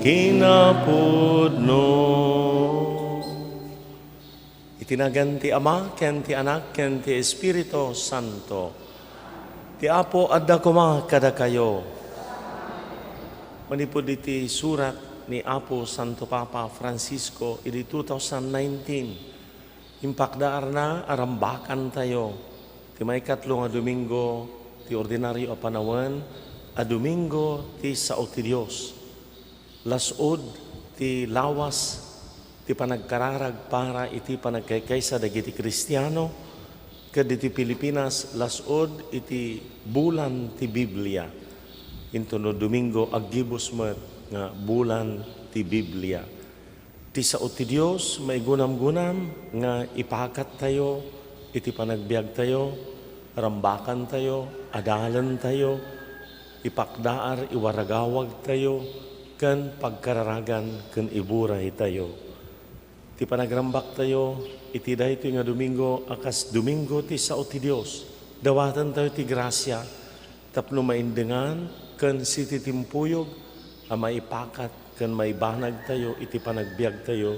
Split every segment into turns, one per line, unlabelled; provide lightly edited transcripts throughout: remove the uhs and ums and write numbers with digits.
kinapudno. Itinagan ti Ama, ken ti Anak, ken ti Espiritu Santo. Ti Apo adda kuma kada kayo. Manipod iti surat ni Apo Santo Papa Francisco iti 2019. Impakdaar na arambakan tayo. Ti may katlo nga Domingo ti ordinaryo a panawen a Domingo ti sao ti Dios. Lasod ti lawas ti panagkararag para iti panagkaykaysa dagiti Kristiyano ket iti Pilipinas lasod iti bulan ti Biblia. Intuno Domingo aggibos met nga bulan ti Biblia. Ti sao ti Dios maigunam-gunam nga ipakat tayo iti panagbiag tayo, rambakan tayo, adalan tayo, ipakdaar iwaragawag tayo ken pagkararagan ken iburay tayo. Ti panagrambak tayo, iti daytoy nga Domingo, akas Domingo ti sao ti Dios. Dawatan tayo ti grasya, tapno maindengan, ken siti timpuyog, a maipakat, ken maibanag tayo, iti panagbiag tayo,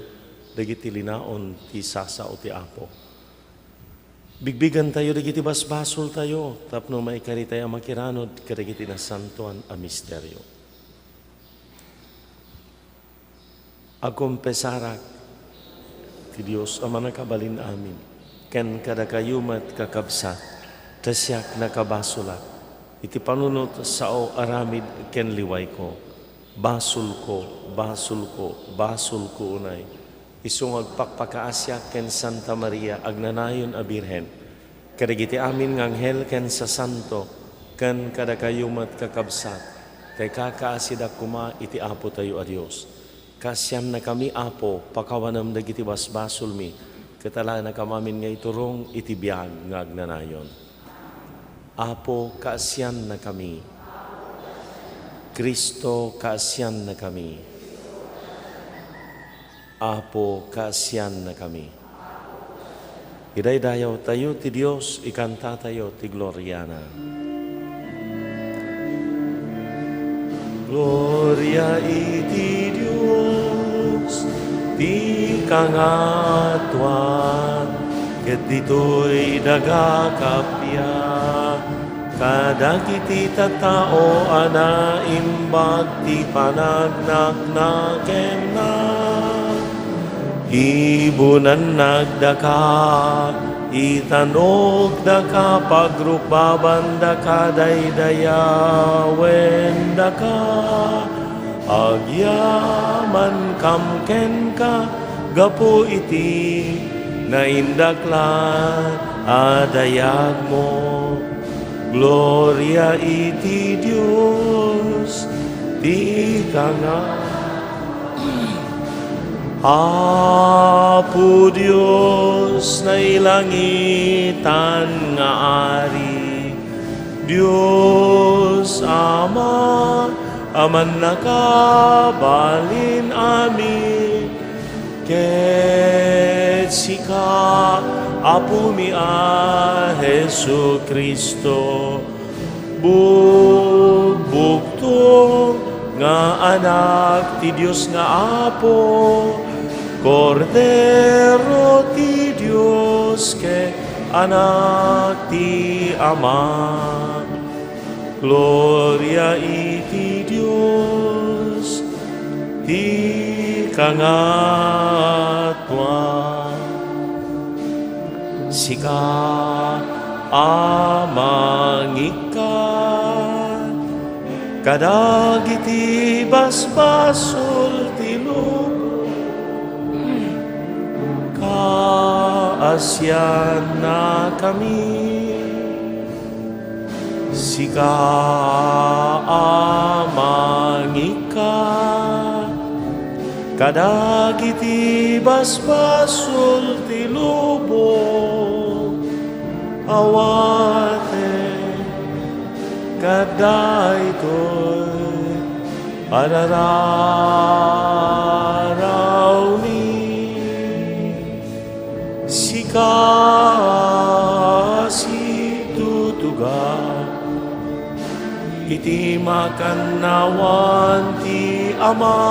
dagiti linaon ti sasao ti Apo. Bigbigan tayo, dagiti basbasol tayo, tapno maikari tayo makiranod, kadagiti nasantuan a misteryo. Agkumpesarak, ti Dios ama nakabalin amin, ken kada kayumat kakabsat, tasyak nakabasulat, iti panunot sao aramid ken liway ko, basul ko, unay, isungag pakpakaasya ken Santa Maria, agnanayon a Birhen, kadagiti amin ng anghel ken sa santo, ken kada kayumat kakabsat, kay kakaasida kuma iti Apo tayo a Dios. Kasyam na kami, Apo, pakawanam dagiti basbasol mi, katala na kamamin nga iturong iti biyag nga agnanayon. Apo, kaasyan na kami. Kristo, kaasyan na kami. Apo, kaasyan na kami. Idaydayaw tayo ti Dios, ikanta tayo ti Gloriana. Gloria iti Dios, ti kangatuan, ket ditoy dagakapya, kadagiti tattao ana imbag ti panagnaknaken na, ibunan nagdaka, itanog daka pagrupaban daka daydayawen daka, agyaman kamken ka gapo iti naindaklan adayag mo. Gloria iti Dios, di kanga Apo Dios na ilangitan nga ari, Dios Ama, aman nakabalin amin, ket sika, Apo mi a Jesu Kristo, bugbugto nga anak ti Dios nga Apo, Cordero ti Dios ke anak ti Ama. Gloria iti Dios, ti kangatuan. Sika amangikan, kadagiti basbasol ti lupa, kaasyan na kami. Sika amangika, kadagiti basbasol ti lubong, awate kadaytoy arararaw ni sika si tutuga iti makannawan ti Ama.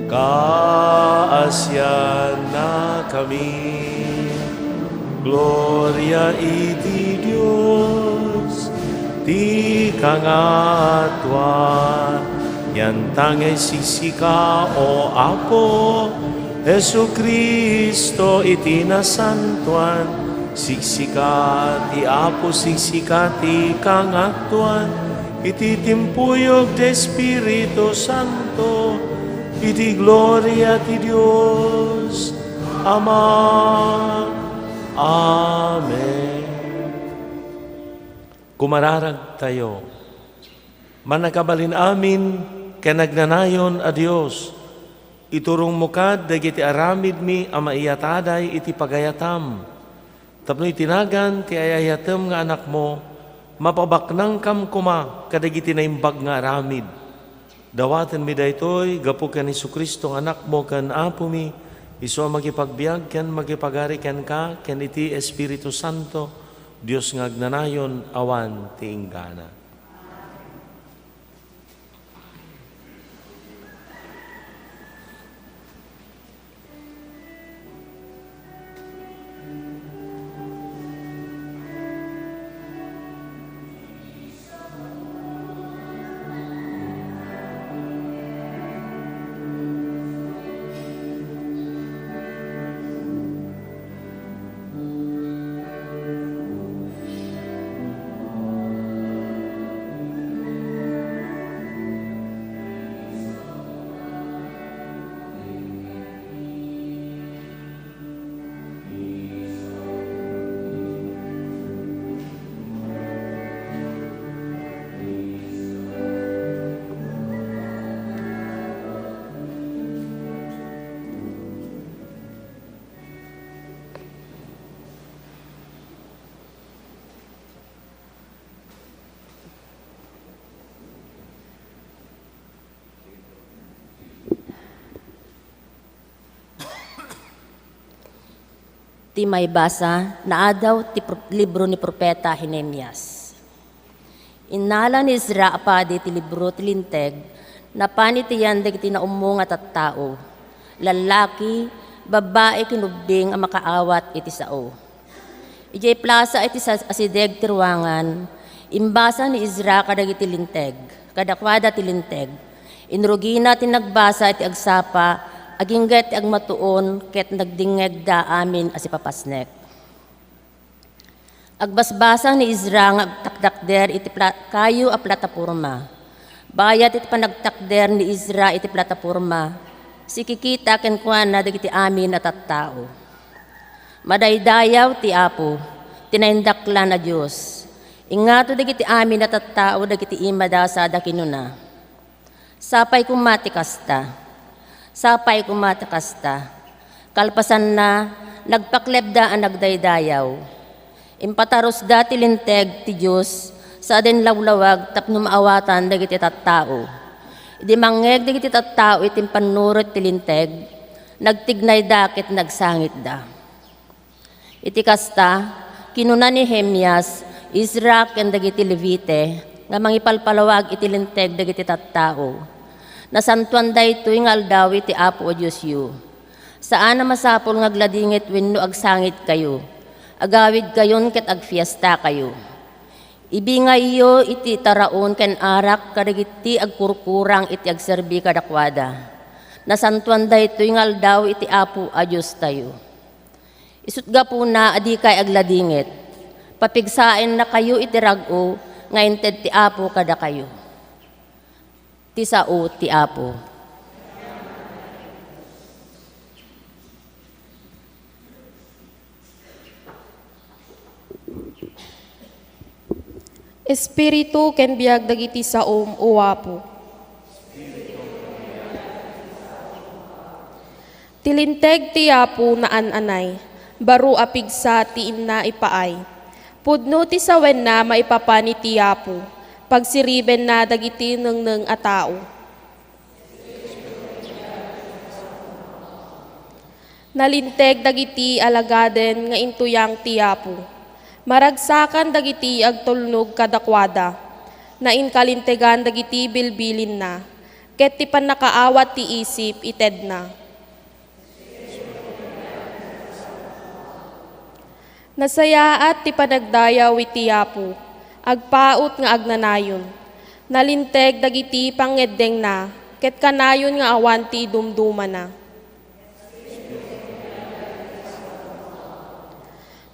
Kaasyan na kami, gloria iti Diyos, ti kangatwa, yan tangay sisika o Apo, Jesu Kristo iti nasantuan, siksika ti Apo, siksika ti kangatwan, iti timpuyog de Espiritu Santo, iti gloria ti Dios Ama. Amen. Kumararag tayo. Manakabalin amin kanagnanayon a Dios. Iturong mo kad dagiti aramid mi a maiyataday iti pagayatam. Tapno itinagan ti ayayatem nga anak mo, mapabaknang kam kuma kadagiti naimbag nga aramid. Dawaten mi daytoy gapu ken Jesucristo nga anak mo ken Apo mi, isu magipagbiag ken magipagari ken ka ken iti Espiritu Santo, Dios nga agnanayon awan ti inggana.
Ti may basa na adaw ti libro ni Propeta Jeremias. Inala ni Ezra apadi ti libro ti linteg, na panitiyan dagiti naumong at tao, lalaki, babae kinubding ang makaawat iti sao. Ijay plaza iti asideg ti ruangan, imbasa ni Ezra kadagiti linteg, kadakwada ti linteg, inrugina ti nagbasa iti agsapa, agingget ag matuon ket nagdingeg da amin as ipapasnek. Agbasbasa ni Ezra nga agtakdakder iti kayo a plataporma. Bayat iti panagtakder ni Ezra iti plataporma, sikikita ken kuana dagiti amin at tattao. Madaydayaw ti Apo, tinaindakla na Dios. Ingato dagiti amin at tattao dagiti imadasa da kinuna. Sapay kumati kasta. Sapay kumatakasta, kalpasan na, nagpaklebda ang nagdaydayaw. Impataros dati linteg ti Diyos, sa adin lawlawag tapno maawatan dagiti tattao. Idi mangeg dagiti tattao itim panurot ti linteg, nagtignay dakit nagsangit da. Iti kasta, kinuna ni Jeremias, Ezra ken dagiti Levite, nga mangipalpalawag iti linteg dagiti tattao. Nasantuan daytoy nga aldaw iti Apo o Diyos yu. Saan na masapol nga gladingit wenno agsangit kayo. Agawid kayon ket agfiesta kayo. Ibingay yo iti taraon ken arak kadagiti agkurkurang iti agserbi kadakwada. Nasantuan daytoy nga aldaw iti Apo a Diyos tayo. Isutga po na adi kay agladingit. Papigsain na kayo iti rag-o nga inted ti Apo kada kayo. Ti sao ti Apo.
Espiritu ken biag dagiti saom o Apo. Tilinteg ti Apo na ananay, baro apigsa ti inna ipaay. Pudno ti sawen na maipapani ti Apo, pagsiriben na dagiti neng a tao. Nalinteg dagiti alagaden nga intuyang ti Apo. Maragsakan dagiti agtulnog kadakwada, na inkalintegan dagiti bilbilin na, ket ti panakaawat ti isip ited na. Nasayaat ti panagdayaw iti Apo, agpaot nga agnanayon, nalinteg dagiti pangeddeng na, ket kanayon nga awan ti idumduma na.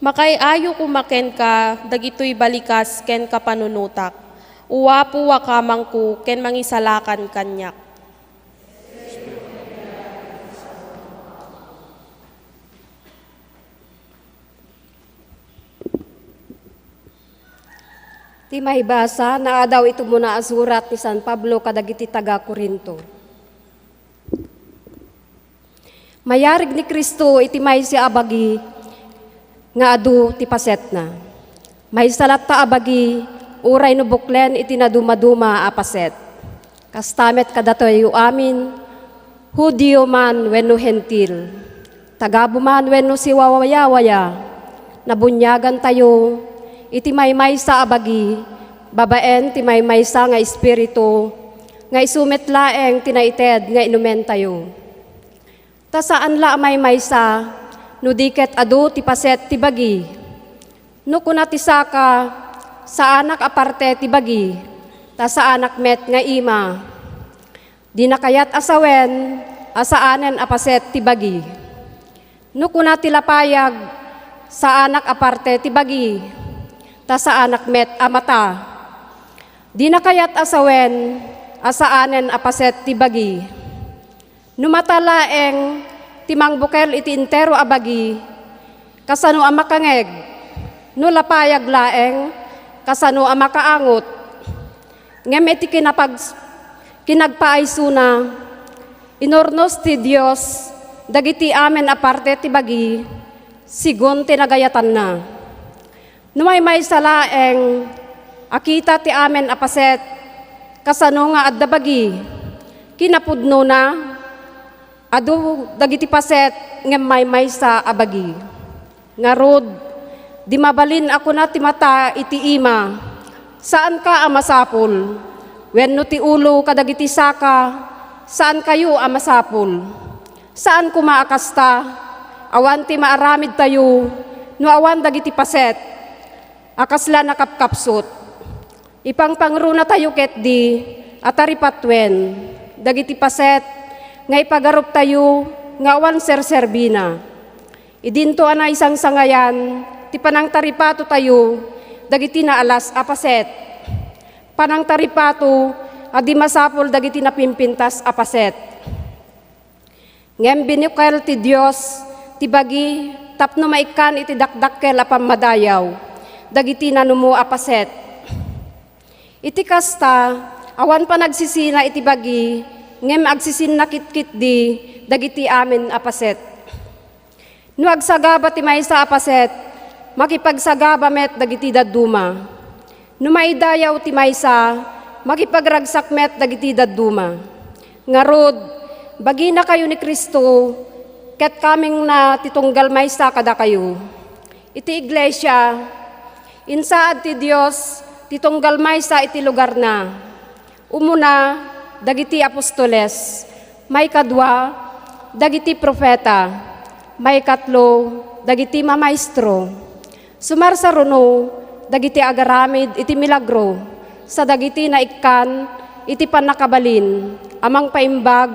Makay-ayo kumaken ka, dagitoy balikas ken kapanunutak. Uwapo wakamangku ken mangisalakan kanyak.
Ti mahibasa na daw ito muna asurat ni San Pablo kadagiti taga Corinto. Mayarig ni Kristo iti may si abagi nga adu ti paset na. May salat ta abagi uray no buklen iti naduma-duma a paset. Kastamet kadatoy amin Hudiyo man wenno hentil. Tagabo man wenno siwawaya-waya. Nabunyagan tayo iti may sa abagi, babaen ti may sa nga espiritu, nga isumet laeng tinaited nga inumen tayo. Ta saan la may sa, no diket adu ti paset ti bagi, no kuna ti saka, sa anak aparte ti bagi, ta sa anak met nga ima. Di nakayat asawen, asaanen apaset ti bagi. No kuna ti lapayag, sa anak aparte ti bagi, ta sa anak met amata. Di nakayat asawen, asaanen apaset ti bagi. Numatalaeng timang bukel iti intero abagi, kasano ang makangeg, no lapayag laeng, kasano ang makaangot. Ngem iti kinagpaaysuna, inornos ti Dios, dagiti amen aparte ti bagi, sigon tinagayatan na. Numay sa laeng, akita ti amen apaset, kasano nga adda bagi, kinapudno na, adu dagiti paset ngem may sa abagi. Ngarod, di mabalin ako na ti mata iti ima, saan ka amasapol? Wenno ti ulo kadagiti saka, saan kayo amasapol? Saan kumaakasta? Awan ti maaramid tayo, no awan dagiti paset, akasla nakapkapsot. Ipangpangro na tayo ket di, ataripatwen, dagiti paset, nga ipagarup tayo, nga awan serserbina. Idinto ana isang sangayan, ti panang taripato tayo, dagiti na alas apaset. Panang taripato, adi masapol dagiti napimpintas apaset. Ngem binukel ti Dios, ti bagi, tapno maikan iti dakdakkel apam madayaw, dagiti nanumo apaset. Iti kasta, awan pa nagsisina iti bagi, ngem agsisin nakit-kit di, dagiti amin apaset. No agsagaba ti maysa apaset, makipagsagaba met dagiti daduma. No maidayaw ti maysa, makipagragsak met dagiti daduma. Ngarod, bagi na kayo ni Kristo, ket kaming na titunggal maysa kada kayo. Iti iglesia, insaad ti Dios, titunggal maysa iti lugar na. Umuna, dagiti apostoles, may kadwa, dagiti propeta, may katlo, dagiti mamaestro. Sumarsaruno, dagiti agaramid, iti milagro, sa dagiti naikkan, iti panakabalin, amang paimbag,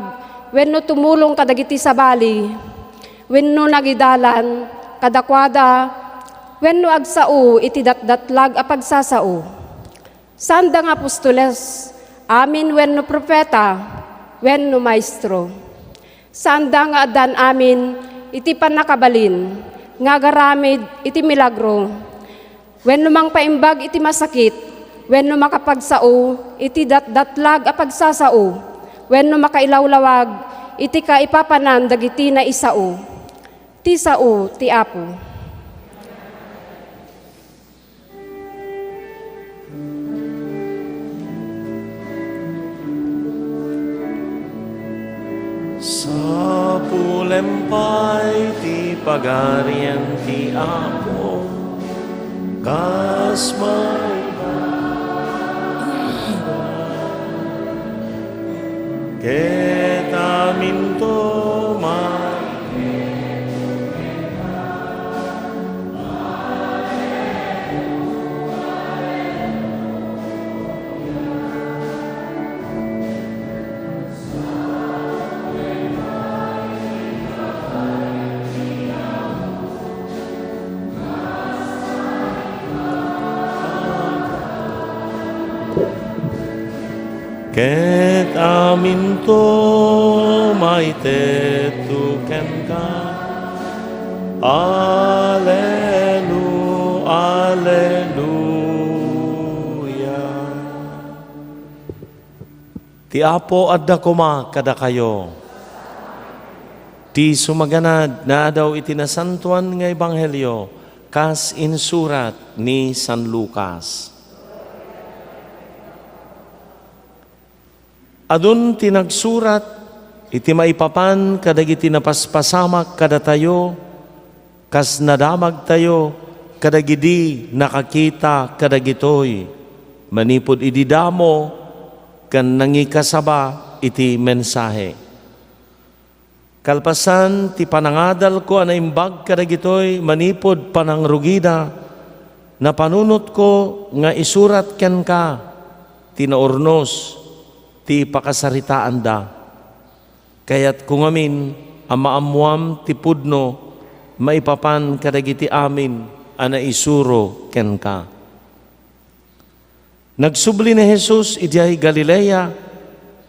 wenno tumulong kadagiti sabali, wenno nagidalan, kadakwada, wenno agsao, iti datdatlag apagsasao. Sanda nga apostoles, amin wenno propeta, wenno maestro. Sanda nga adan amin, iti panakabalin, nga garamid, iti milagro. Wenno mang paimbag, iti masakit, wenno makapagsao, iti datdatlag apagsasao. Wenno makailawlawag, iti kaipapanan, dagiti na isao. Ti sao, ti Apo.
Sa pulempay ti pagarian ti Apo, kas ket amin to ket amin to maite tu ken ka. Alleluia. Ti Apo adda kuma kada kayo. Ti sumaganad na daw itinasantuan nga ebanghelyo kas insurat ni San Lucas. Adun tinagsurat, iti maipapan kadagiti napaspasamak kada tayo, kas nadamag tayo, kadagidi nakakita kadagitoy, manipod ididamo, kan nangikasaba iti mensahe. Kalpasan ti panangadal ko anaimbag kadagitoy, manipod panangrugida, na panunot ko nga isurat ken ka, tinaornos, ti pakasaritaan da. Kaya't kung amin, ang maamuam ti pudno, maipapan kadagiti amin, ana isuro ken ka. Nagsubli ni Jesus ijay Galilea,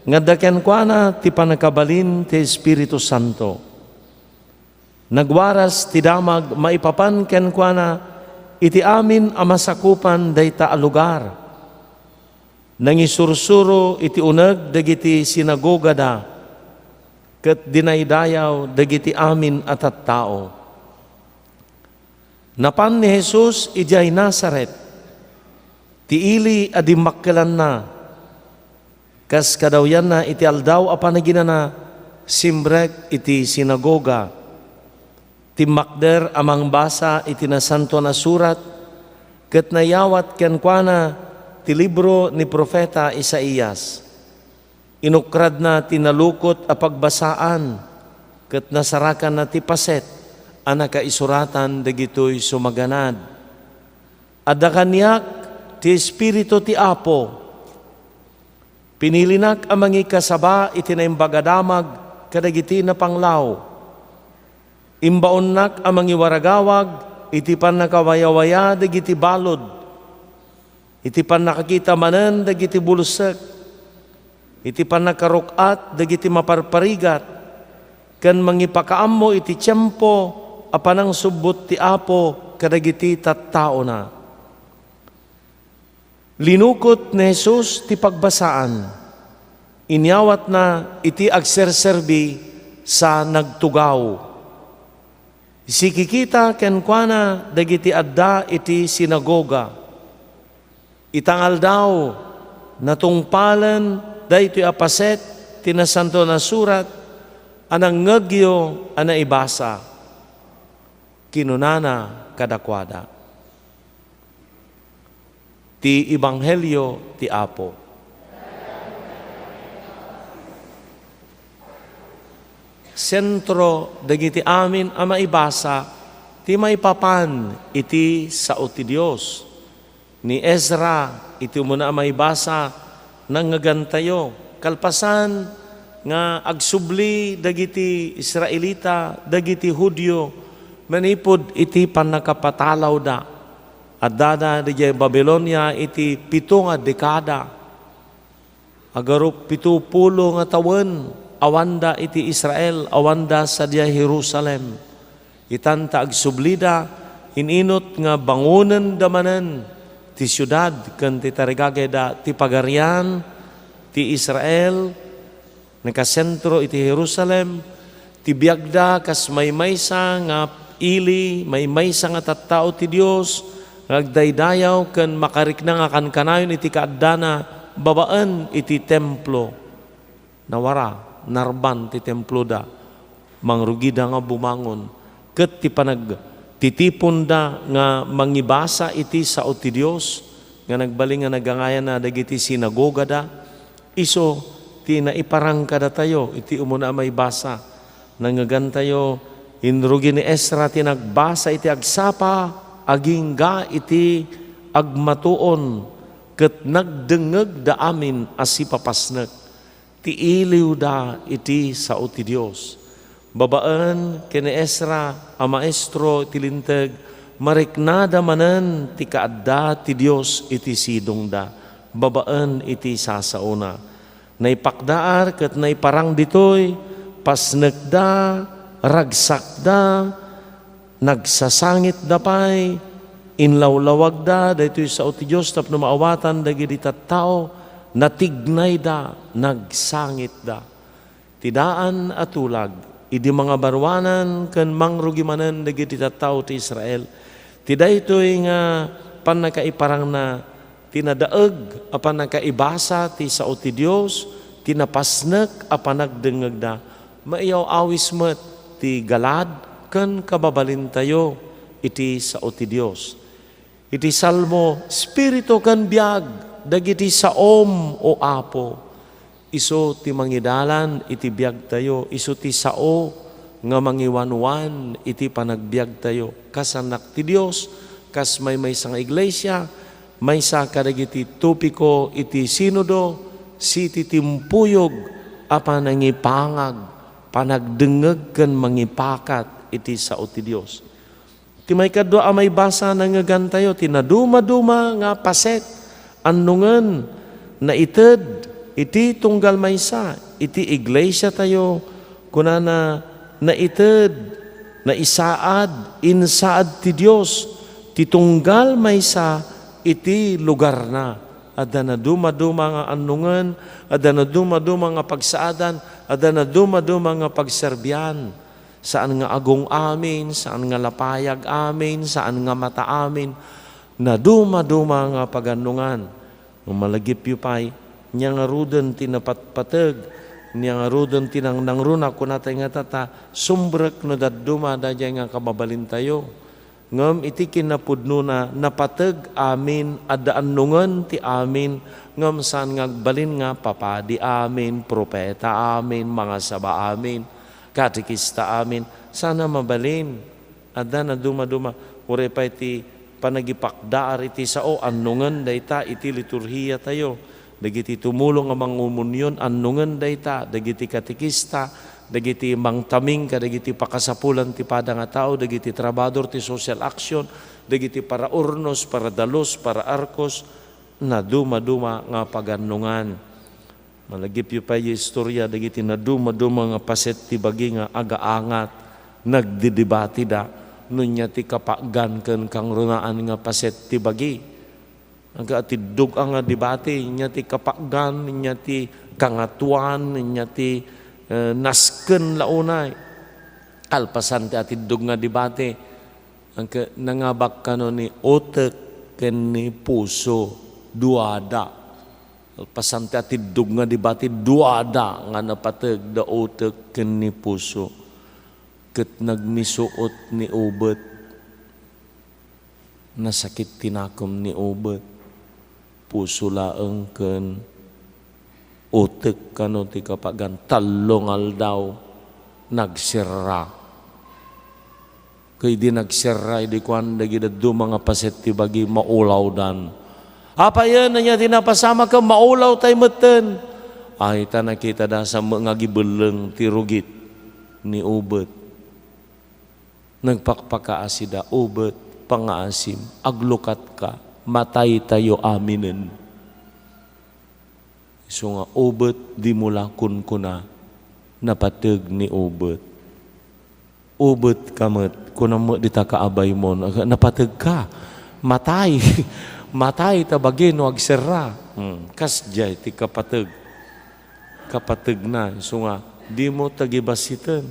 nga daken kwa na ti panakabalin ti Espiritu Santo. Nagwaras ti damag maipapan ken kwa na, iti amin amasakupan dayta a lugar. Nangisursuro iti uneg dagiti sinagoga da, ket dinaydayaw dagiti amin at tao. Napan ni Jesus ijay Nazaret, ti ili adi makkelan na, kas kadawyan na iti aldaw a panaginana, simbrek iti sinagoga, ti makder amang basa iti nasanto na surat, ket nayawat ken kuana, ti libro ni Propeta Isaías. Inukrad na tinalukot a pagbasaan, ket nasarakan na ti paset, anaka isuratan dagitoy sumaganad. Adda kanyak ti Espiritu ti Apo, pinilinak amangi kasaba iti naimbagadamag kadagiti na panglaw. Imbaonnak amangi waragawag iti panakawayawaya dagiti balod. Iti pan nakakita manen dagiti bulusek, iti pan nakarukat dagiti maparparigat, kan mangipakaammo iti tiyempo apanang subot ti Apo kadagiti tattao na. Linukot ni Jesus ti pagbasaan, inyawat na iti agserserbi sa nagtugaw. Isikikita ken kuana dagiti adda iti sinagoga. Itangal daw natungpalan daytoy apaset tinasanto na surat anang ngegyo ana ibasa kinunana kadakwada. Ti ebanghelyo ti Apo. Sentro dagiti amin a maibasa ti maipapan iti sao ti Dios. Ni Ezra, iti muna may basa nang ngagantayo. Kalpasan nga agsubli dagiti Israelita, dagiti Hudyo, manipod iti panakapatalaw da. At dada di Babylonia iti 7 nga dekada. Agarup 70 nga tawen, awanda iti Israel, awanda sa diya Jerusalem. Itanta agsublida, ininot nga bangunan damanan, ti syudad ken ti tarigagay da ti pagarian ti Israel nakasentro iti Jerusalem ti biagda kas maymaysa nga ili maymaysa nga tattao ti Dios ngagdaydayaw ken makarikna nga kankanayon iti kaaddana babaan iti templo nawara narban ti templo da mangrugida nga bumangon ket ti titipon da nga mangibasa iti sao ti Dios nga nagbaling nga nagangayan na dagiti sinagoga da, iso ti naiparang kada tayo iti umuna may basa nangagan tayo inrugi ni Ezra ti nagbasa iti agsapa agingga iti agmatuon ket nagdengeg da amin asi papasnek ti iliw da iti sao ti Dios. Babaan kini Ezra a maestro iti linteg mariknada manen ti kaadda ti Dios iti sidong da. Babaan iti sasauna. Naipakdaar ket naiparang ditoy pasnek da, ragsak da, nagsasangit da pay, inlawlawag da, daytoy sao ti Dios tapno maawatan dagiti tattao, natignay da, nagsangit da. Tidaan atulag, idi mga barwanan ken mangrugimanen dagiti tattao ti Israel. Tidaytoy nga panakaiparang na tinadaeg apan nakaibasa ti sao ti Dios, tinapasnek apan nagdengeg da. Maiyaw awis met ti galad ken kababalin tayo iti sao ti Dios. Iti salmo, spirito ken biag dagiti saom o apo. Iso ti mangidalan iti biag tayo, iso ti sao nga mangiwanwan iti panagbiag tayo. Kasanak ti Dios, kas may sa nga iglesia, may sa kadagiti tupiko iti sinodo, siti timpuyog apan nangipangag panagdengeg ken mangipakat iti sao ti Dios. Ti may kadwa a may basa nangagan tayo tinaduma-duma nga paset annungen na ited iti tunggal maysa iti iglesia tayo kunana na ited na isaad insaad ti Dios ti tunggal maysa iti lugar na. Ada na duma-duma nga annungen, ada na duma-duma nga pagsaadan, ada na duma-duma nga pagserbian. Saan nga agong amin, saan nga lapayag amin, saan nga mata amin, na duma-duma nga pagannungan. Malagip yu pay, niya nga ruden tinapatpateg, niya nga ruden tinang nangruna kunatay nga tata, sumbrek no daduma da nga kababalin tayo. Ngam iti kinapudno na napateg amin adaan nungan ti amin ngam saan ngagbalin nga papadi amin, propeta amin, mga saba amin, katikista amin, sana mabalin ada na duma-duma ure pa iti panagipakdaar iti sao annungan dayta iti liturhiya tayo dagiti tumulong nga mangumunyon annungan dayta dagiti katikista dagiti mangtaming kadagiti pakasapulan ti pada nga tao dagiti trabador ti social action dagiti para urnos para dalos para arkos na duma-duma nga pagannungan. Malagip yu pa yu istorya dagiti na duma-duma nga paset ti bagi nga agaangat nagdidibati da nunya ti kapaggan ken kang runaan nga paset ti bagi aga ti dugang nga dibati nya ti kapaggan nya ti kangatuan nya ti nasken launay kalpasan ti atidug nga debate ang nangabak kano ni otek ken ni puso duada kalpasan ti atidug nga debate duada nga napateg da otek ken ni puso ket nagmisuot ni ubet nasakit tinakom ni ubet puso laeng ken utek kano ti kapagan talongal daw nagsirra kay di nagsirra di kuan dagi daddo mga paset ti bagi maulaw dan apa yan na niya tinapasama ka maulaw tay meten ay ta nakita da sa mga gibeleng ti rugit ni ubet nagpakpakaasida ubet pangaasim aglukat ka matay tayo aminen. So nga, ubet di mula kun kuna napateg ni ubet. Ubet kamet, kuna mo di ta kaabay mo, napateg ka, matay, matay tabagi no agserra. Kas jay ti kapateg, kapateg na. So nga, di mo tagibasitan.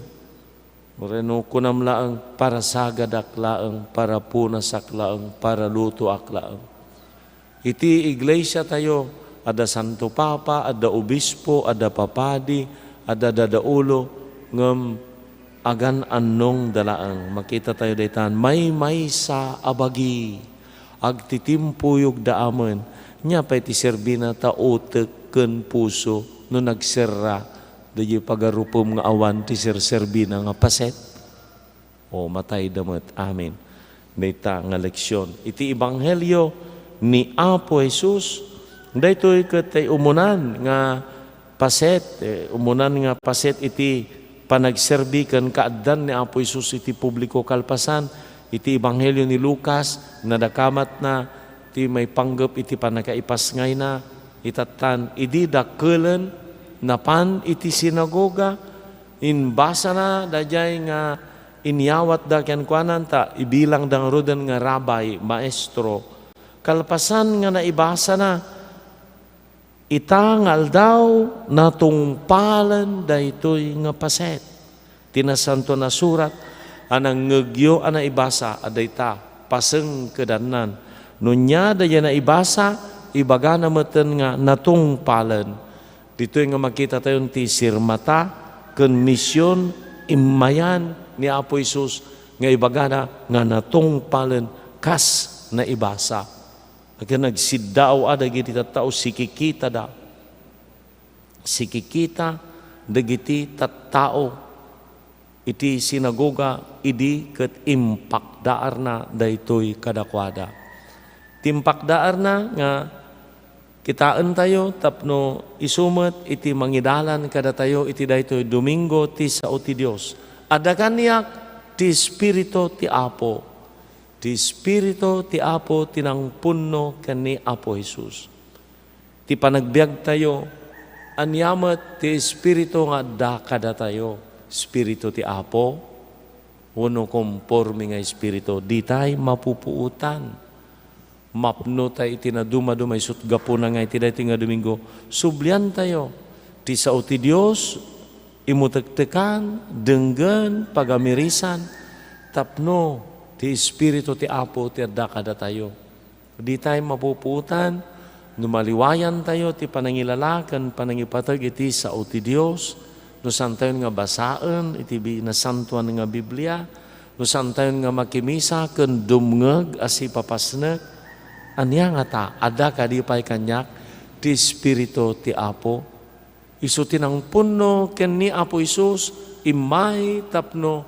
Moreno kunam laang para sagadak laang, para punasak laang, para luto ak laang. Iti iglesia tayo, ada Santo Papa, ada Obispo, ada Papadi, ada Dadaulo, ngem agan annong dalaang. Makita tayo daytan, may sa abagi, agtitimpuyog daaman, nya pa iti serbina ta utek ken puso, no nagserra, dahi pagarupom nga awan, ti serbina nga paset, o matay damat. Amen. Dayta nga leksyon. Iti ebanghelyo ni Apo Jesus, daytoy ket umunan nga paset, umunan nga paset iti panagserbi ken kaaddan ni Apo Jesus iti publiko kalpasan. Iti ebanghelyo ni Lucas, nadakamat na ti may panggep iti panakaipasngay na itatan idi dakkelen napan iti sinagoga, inbasa na dayay nga inyawat da ken kuanan ta ibilang dang roden nga rabay, maestro. Kalpasan nga naibasa na, itangal daw natungpalan daytoy nga paset. Tinasanto na surat, anang ngegyo ana ibasa adayta paseng kedanan. Nunya daya na ibasa, ibaga na meten nga natungpalan. Dito nga makita tayo ti sirmata, ken misyon, imayan ni Apo Isus, nga ibaga na nga natungpalan, kas na ibasa. Kaya nagsidao dagiti tattao sikikita da. Sikikita dagiti tattao. Iti sinagoga, idi ket impakdaar na daytoy kadakwada. Timpakdaar na nga kitaan tayo tapno isumet iti mangidalan kada tayo iti daytoy Domingo ti sao ti Dios. Adakan niyak ti Espiritu ti Apo. Ti Espiritu ti Apo tinangpunno ken ni Apo Jesus. Ti panagbiag tayo anyamet ti Espiritu nga adda kada tayo. Espiritu ti Apo, uno konforme nga Espiritu, di tayo mapupuutan. Mapno tayo iti na dumadumay sutgapo na nga iti dati nga Domingo, sublian tayo, ti sao ti Diyos, imutektekan, denggan, pagamirisan, tapno, ti Espiritu ti Apo, ti adda kada tayo. Di tayo mapupuutan, numaliwayan tayo, ti panangilalakan, panangipatag iti sao ti Diyos, no santayon nga basaan, iti nasantuan nga Biblia, no santayon nga makimisa, ken dumngeg asi papasnek, anya nga ta, ada kadipay kanyak, ti Espiritu ti Apo, isu tinangpunno ken ni Apo Isus, imay tapno,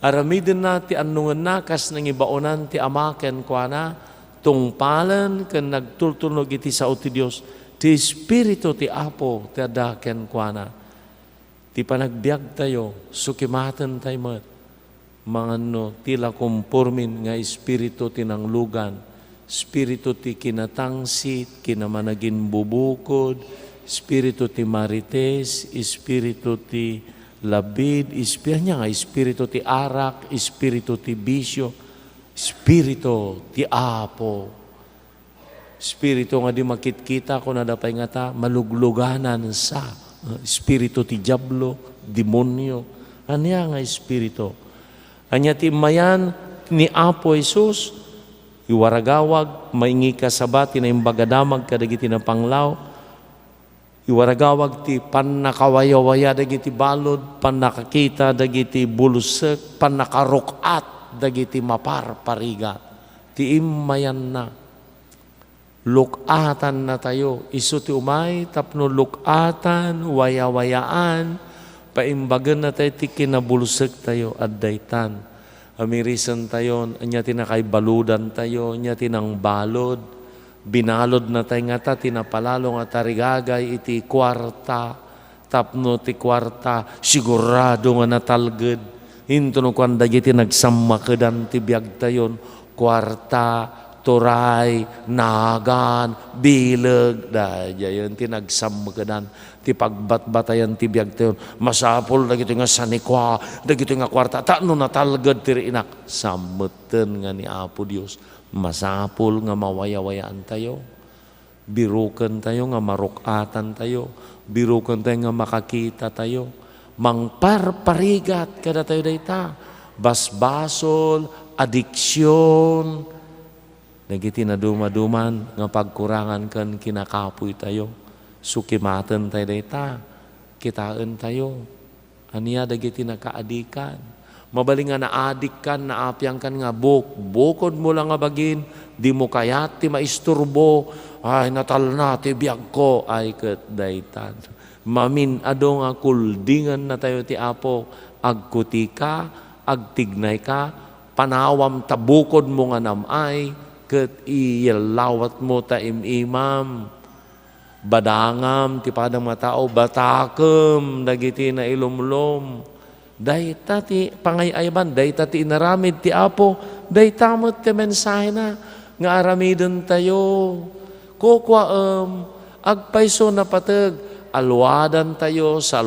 aramiden na ti annungan na, kas nang ibaonan ti Ama ken kuana, tungpalan ken nagtultunog iti sao ti Dios, ti Espiritu ti Apo, ti ada ken kuana. Ti panagbiag tayo, sukimaten tayo mat, mga no, tila kumpormin nga Espiritu tinanglugan, Espiritu ti kinatangsit, kinamanagin bubukod, Espiritu ti marites, Espiritu ti labid, Espiritu ti arak, Espiritu ti bisyo, Espiritu ti Apo. Espiritu nga di makitkita ko na dapay nga ta, malugluganan sa Espiritu ti Diablo, demonyo. Anya nga Espiritu. Anya ti mayan ni Apo Jesus, iwaragawag, maingi ka sabat, tinaimbagadamag kadagiti na panglaw, iwaragawag ti panakawayawaya dagiti balod, panakakita dagiti bulusek, panakarukat dagiti maparparigat. Ti imayan na. Lukatan na tayo. Isu ti umay, tapno lukatan, wayawayaan, paimbagan na tayo ti kinabulusek tayo, addaytan. Amirisan tayo, anya tinakay baludan tayo, anya tinang balod, binalod na tayo nga ta, tinapalalo nga tarigagay iti kwarta, tapno ti kwarta, sigurado nga natalged, hinto no kwan dagiti nagsammakedan ti biag tayon, kwarta, turay, nagan, bileg, dayan tinagsammakedan, ti pagbatbatayan ti biag tayon, masapol dagiti nga sanikwa, dagiti nga kwarta, tano natalged ti inak, sammeten nga ni Apo Dios, masapol nga mawayawayaan tayo, biruken tayo nga marukatan tayo, biruken tayo nga makakita tayo, mangparparigat kada tayo dayta, basbasol, adiksyon, nagiti na dumaduman nga pagkurangan kan kinakapoy tayo, sukimaten tayo dayta, kitaan tayo, aniya dagiti nakaadikan,
Mabaling nga naadik kan, naapyang kan nga bukod mo lang nga bagin, di mo kayat ti maisturbo, ay natal na ti biyag ko, ay ket daytan. Mamin ado nga kuldingan na tayo ti Apo, agkuti ka, agtignay ka, panawam tabukod mo nga namay, ket iyalawat mo ta imam. Badangam ti padang mga tao, batakem dagiti na ilumlom. Dayta ti pangayayban, dayta ti inaramid ti Apo, dayta mo ti mensahe na nga aramidon tayo. Kukwaem agpayso na pateg, alwadan tayo sa